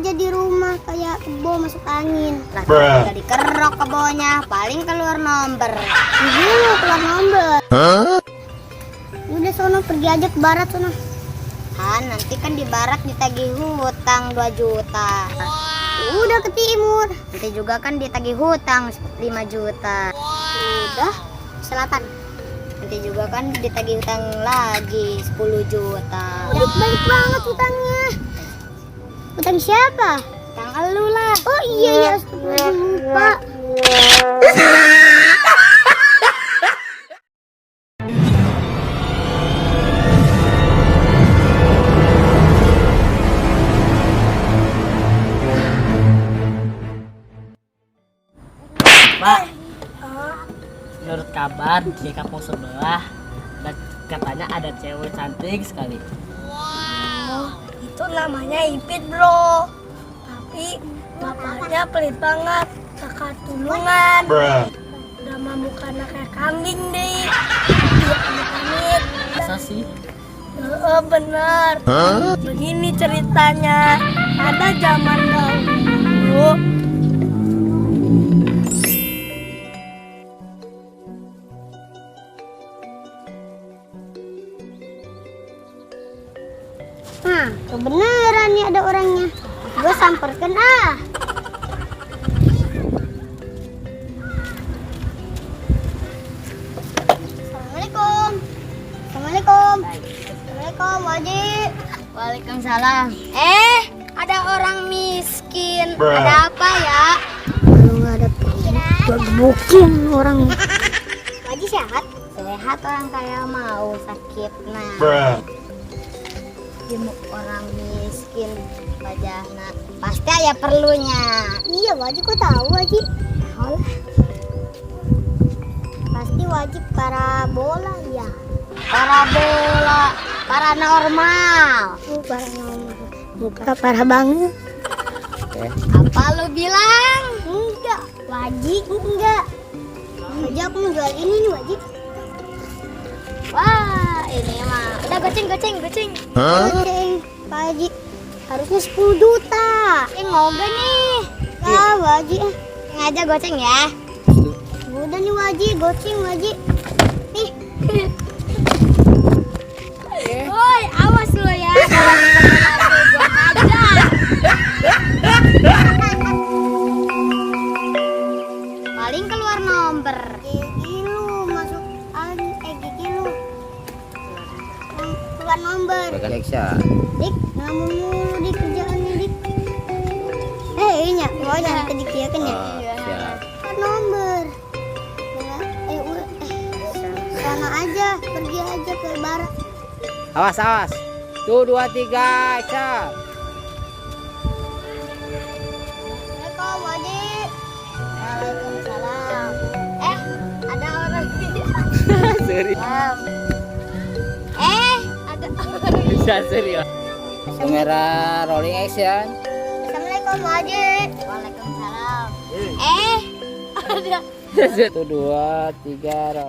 aja di rumah kayak kebo masuk angin. Lah udah dikerok kebonya, paling keluar nomor. Iya keluar nomor. Udah sono pergi aja ke barat sono. Nanti kan di barat ditagih hutang 2 juta. Udah ke timur. Nanti juga kan ditagih hutang 5 juta. Udah selatan. Nanti juga kan ditagih hutang lagi 10 juta. Udah banyak banget hutangnya. Hutang siapa? Hutang elu lah. Oh iya, lupa. Pak, menurut kabar di kampung sebelah katanya ada cewek cantik sekali. Oh, itu namanya Ipit bro. Tapi bapaknya pelit banget, kakak tulungan. Udah mamukan kayak kambing deh. Dia pamit. Masa sih? Bener. Begini ceritanya. Ada zaman dahulu. Kebenaran nih ada orangnya. Gue samperkan ah. Assalamualaikum. Assalamualaikum. Assalamualaikum, Wajib. Waalaikumsalam. Ada orang miskin. Ada apa ya? Kalau nggak ada bukin orang. Wajib sehat? Sehat orang kaya mau sakit nah. Jemuk orang miskin wajahna pasti ya perlunya. Iya wajib kok tahu wajib. Pasti wajib parabola ya. Parabola paranormal. Paranormal. Bukan parah banget. Apa lu bilang? Enggak. Wajib enggak. Wajib aku mau jual ini nih wajib. Wah, ini mah. Udah goceng. Goceng, Pak Haji. Harusnya 10 juta. Ngoga nih. Ah, Wajib. Aja goceng ya. Udah nih Wajib, goceng Wajib. Nih. Woi, awas lo ya. Gua aja. Paling keluar nomor. Gigi lu masuk gigi lu. Keluar nomor. Dik, ngamu mulu di kerjaannya Dik. Iya, mau jangan dikiakan ya. Keluar nomor. Sana aja, pergi aja ke barat. Awas. 1, 2, 3, action. Assalamualaikum, Wajib. Waalaikumsalam. Ada orang Serius. ada orang. Bisa serius. Kamera rolling action. Assalamualaikum, Wajib. Waalaikumsalam. Ada 1, 2, 3.